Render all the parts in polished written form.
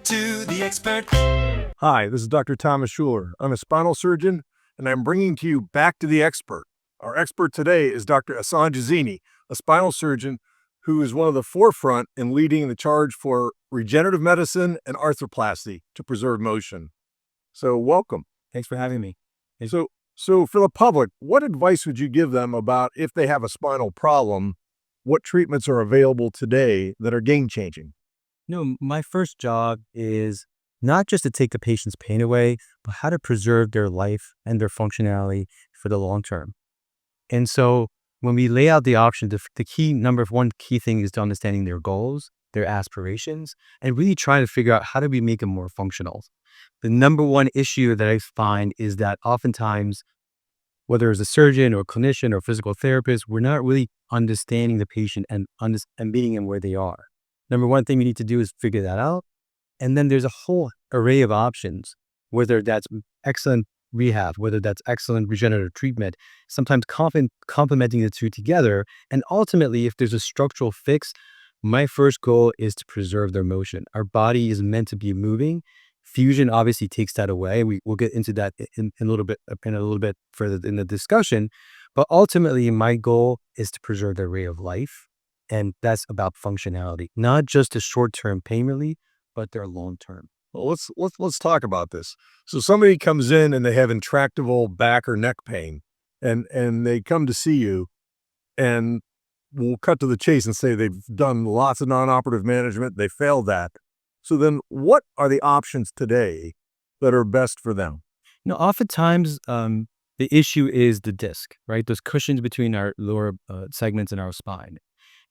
to the expert. Hi, this is Dr. Thomas Schuler. I'm a spinal surgeon, and I'm bringing to you Back to the Expert. Our expert today is Dr. Ehsan Jazini, a spinal surgeon who is one of the forefront in leading the charge for regenerative medicine and arthroplasty to preserve motion. So welcome. Thanks for having me. So for the public, what advice would you give them about if they have a spinal problem, what treatments are available today that are game-changing? My first job is not just to take the patient's pain away, but how to preserve their life and their functionality for the long term. And so when we lay out the option, one key thing is to understanding their goals, their aspirations, and really try to figure out how do we make them more functional. The number one issue that I find is that oftentimes, whether it's a surgeon or clinician or physical therapist, we're not really understanding the patient and meeting them where they are. Number one thing we need to do is figure that out. And then there's a whole array of options, whether that's excellent rehab, whether that's excellent regenerative treatment, sometimes complementing the two together. And ultimately, if there's a structural fix, my first goal is to preserve their motion. Our body is meant to be moving. Fusion obviously takes that away. We'll get into that in a little bit further in the discussion. But ultimately, my goal is to preserve their way of life. And that's about functionality, not just a short-term pain relief, but their long-term. Well, let's talk about this. So somebody comes in and they have intractable back or neck pain, and they come to see you, and we'll cut to the chase and say they've done lots of non-operative management, they failed that. So then what are the options today that are best for them? Oftentimes, the issue is the disc, right? Those cushions between our lower segments in our spine.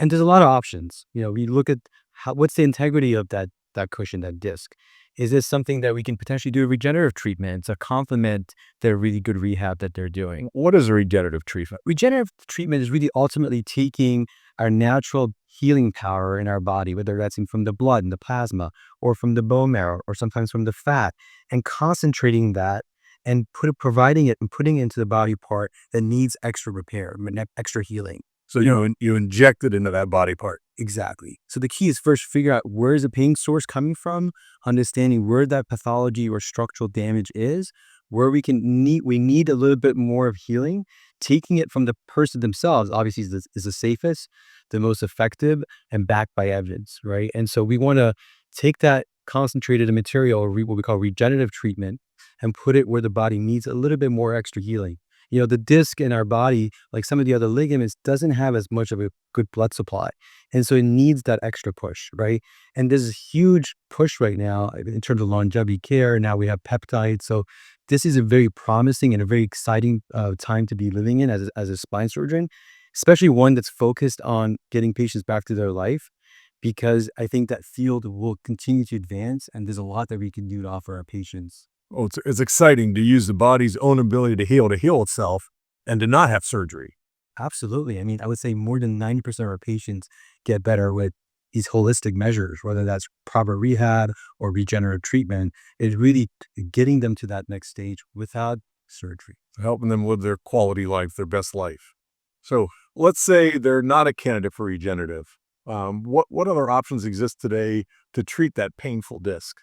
And there's a lot of options. We look at what's the integrity of that cushion, that disc. Is this something that we can potentially do a regenerative treatment to complement the really good rehab that they're doing? What is a regenerative treatment? Regenerative treatment is really ultimately taking our natural healing power in our body, whether that's from the blood and the plasma, or from the bone marrow, or sometimes from the fat, and concentrating that and providing it and putting it into the body part that needs extra repair, extra healing. So you inject it into that body part. Exactly. So the key is first figure out where is the pain source coming from, understanding where that pathology or structural damage is, where we need a little bit more of healing. Taking it from the person themselves obviously is the safest, the most effective, and backed by evidence, right? And so we want to take that concentrated material, or what we call regenerative treatment, and put it where the body needs a little bit more extra healing. The disc in our body, like some of the other ligaments, doesn't have as much of a good blood supply. And so it needs that extra push, right? And there's a huge push right now in terms of longevity care. Now we have peptides. So this is a very promising and a very exciting time to be living in as a spine surgeon, especially one that's focused on getting patients back to their life, because I think that field will continue to advance and there's a lot that we can do to offer our patients. Oh, it's exciting to use the body's own ability to heal itself and to not have surgery. Absolutely. I mean, I would say more than 90% of our patients get better with these holistic measures, whether that's proper rehab or regenerative treatment. It's really getting them to that next stage without surgery. Helping them live their quality life, their best life. So let's say they're not a candidate for regenerative. What other options exist today to treat that painful disc?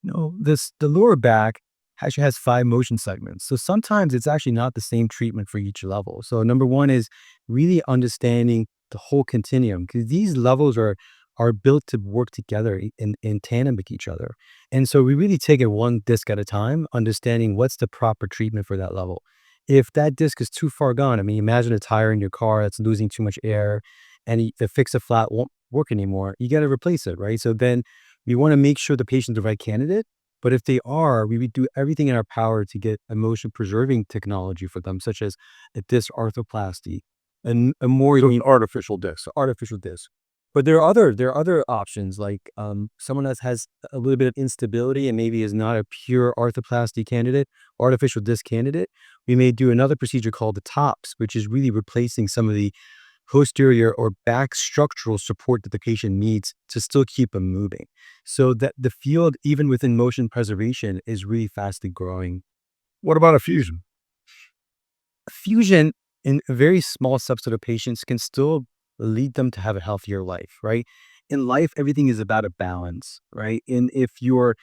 The lower back actually has 5 motion segments. So sometimes it's actually not the same treatment for each level. So number one is really understanding the whole continuum, because these levels are built to work together in tandem with each other. And so we really take it one disc at a time, understanding what's the proper treatment for that level. If that disc is too far gone, I mean, imagine a tire in your car that's losing too much air and the fix-a-flat won't work anymore. You got to replace it, right? So then we want to make sure the patient's the right candidate. But if they are, we would do everything in our power to get a motion preserving technology for them, such as a disc arthroplasty, and a more artificial disc. But there are other options, like someone that has a little bit of instability and maybe is not a pure arthroplasty candidate, artificial disc candidate. We may do another procedure called the TOPS, which is really replacing some of the posterior or back structural support that the patient needs to still keep them moving. So that the field, even within motion preservation, is really fastly growing. What about a fusion? Fusion in a very small subset of patients can still lead them to have a healthier life, right? in life, everything is about a balance, right? And if your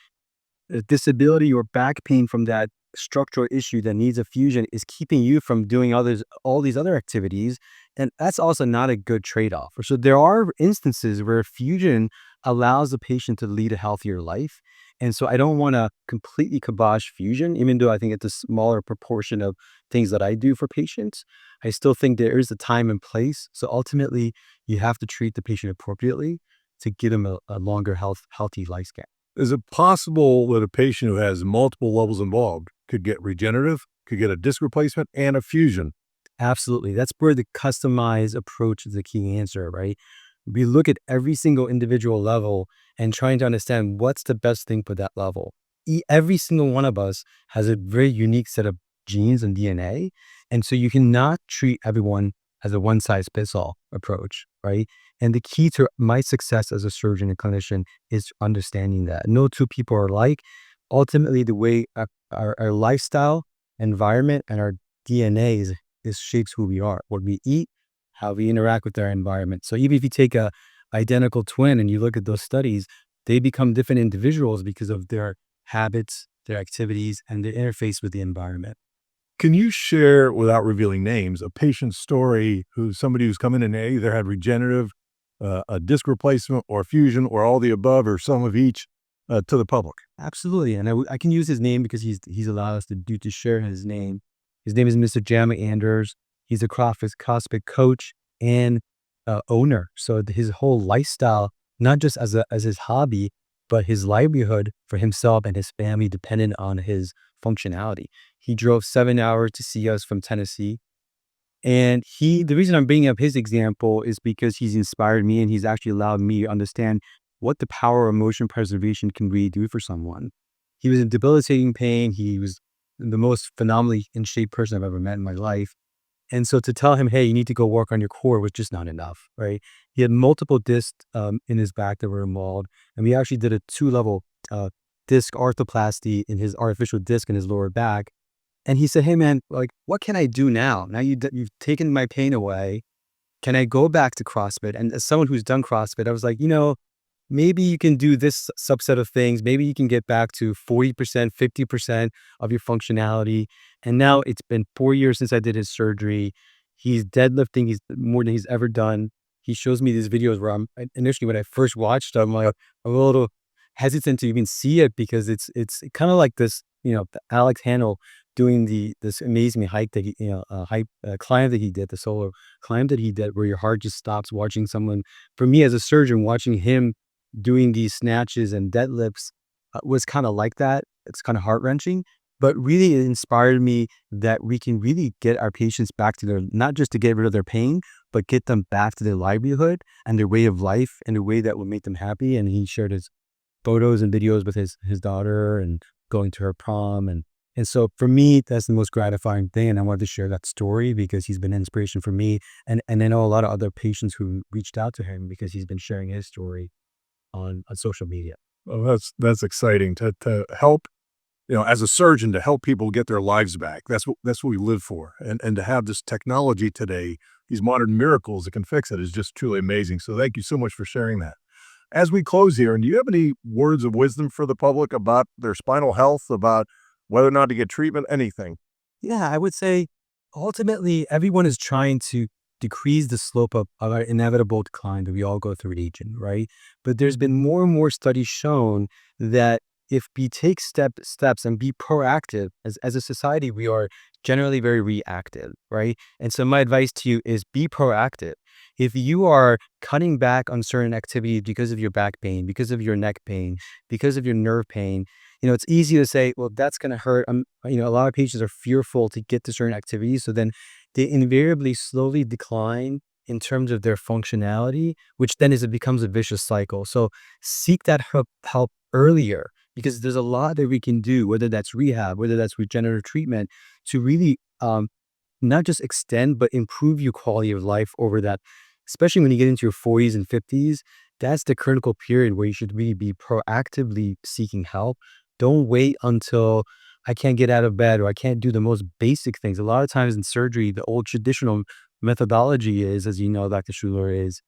disability or back pain from that structural issue that needs a fusion is keeping you from doing all these other activities, and that's also not a good trade-off. So there are instances where fusion allows the patient to lead a healthier life. And so I don't want to completely kibosh fusion, even though I think it's a smaller proportion of things that I do for patients. I still think there is a time and place. So ultimately, you have to treat the patient appropriately to give them a longer healthy lifespan. Is it possible that a patient who has multiple levels involved could get regenerative, could get a disc replacement and a fusion? Absolutely. That's where the customized approach is the key answer, right? We look at every single individual level and trying to understand what's the best thing for that level. Every single one of us has a very unique set of genes and DNA. And so you cannot treat everyone as a one size fits all approach, right? And the key to my success as a surgeon and clinician is understanding that no two people are alike. Ultimately, the way our lifestyle, environment, and our DNA is shapes who we are, what we eat, how we interact with our environment. So even if you take a identical twin and you look at those studies, they become different individuals because of their habits, their activities, and their interface with the environment. Can you share, without revealing names, a patient's story who's somebody who's come in and they either had regenerative, a disc replacement, or fusion, or all the above, or some of each, to the public? Absolutely, and I can use his name because he's allowed us to share his name. His name is Mr. Jamma Anders. He's a CrossFit coach and owner. So his whole lifestyle, not just as his hobby, but his livelihood for himself and his family depended on his functionality. He drove 7 hours to see us from Tennessee. And the reason I'm bringing up his example is because he's inspired me and he's actually allowed me to understand what the power of motion preservation can really do for someone. He was in debilitating pain. He was the most phenomenally in shape person I've ever met in my life. And so to tell him, hey, you need to go work on your core was just not enough, right? He had multiple discs in his back that were involved. And we actually did a 2-level disc arthroplasty in his artificial disc in his lower back. And he said, hey, man, like, what can I do now? Now you've taken my pain away. Can I go back to CrossFit? And as someone who's done CrossFit, I was like, maybe you can do this subset of things. Maybe you can get back to 40%, 50% of your functionality. And now it's been 4 years since I did his surgery. He's deadlifting. He's more than he's ever done. He shows me these videos where initially when I first watched them, I'm a little hesitant to even see it because it's kind of like this, the Alex Hanel doing this amazing hike that climb that he did, the solo climb that he did, where your heart just stops watching someone. For me as a surgeon, watching him doing these snatches and deadlifts was kind of like that. It's kind of heart-wrenching, but really it inspired me that we can really get our patients back to not just to get rid of their pain, but get them back to their livelihood and their way of life in a way that will make them happy. And he shared his photos and videos with his daughter and going to her prom. And so for me, that's the most gratifying thing. And I wanted to share that story because he's been an inspiration for me. And I know a lot of other patients who reached out to him because he's been sharing his story on social media. Well, that's exciting to help, as a surgeon, to help people get their lives back. That's what we live for. And to have this technology today, these modern miracles that can fix it is just truly amazing. So thank you so much for sharing that. As we close here, and do you have any words of wisdom for the public about their spinal health, about whether or not to get treatment, anything? Yeah, I would say ultimately everyone is trying to decrease the slope of our inevitable decline that we all go through aging, right? But there's been more and more studies shown that if we take steps and be proactive, as a society, we are generally very reactive, right? And so my advice to you is be proactive. If you are cutting back on certain activities because of your back pain, because of your neck pain, because of your nerve pain, it's easy to say, well, that's going to hurt. A lot of patients are fearful to get to certain activities. So then they invariably slowly decline in terms of their functionality, which then it becomes a vicious cycle. So seek that help earlier because there's a lot that we can do, whether that's rehab, whether that's regenerative treatment, to really not just extend, but improve your quality of life over that, especially when you get into your 40s and 50s. That's the critical period where you should really be proactively seeking help. Don't wait until I can't get out of bed or I can't do the most basic things. A lot of times in surgery, the old traditional methodology is, as you know, Dr. Schuler, is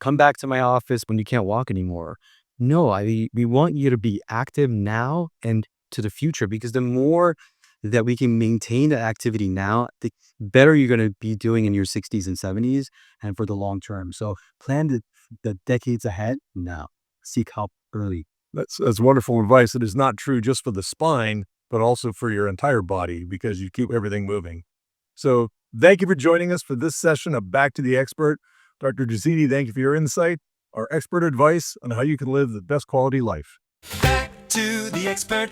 come back to my office when you can't walk anymore. No, we want you to be active now and to the future, because the more that we can maintain that activity now, the better you're going to be doing in your 60s and 70s and for the long term. So plan the decades ahead now. Seek help early. That's wonderful advice. It is not true just for the spine, but also for your entire body, because you keep everything moving. So thank you for joining us for this session of Back to the Expert. Dr. Jazini, thank you for your insight, our expert advice on how you can live the best quality life. Back to the expert.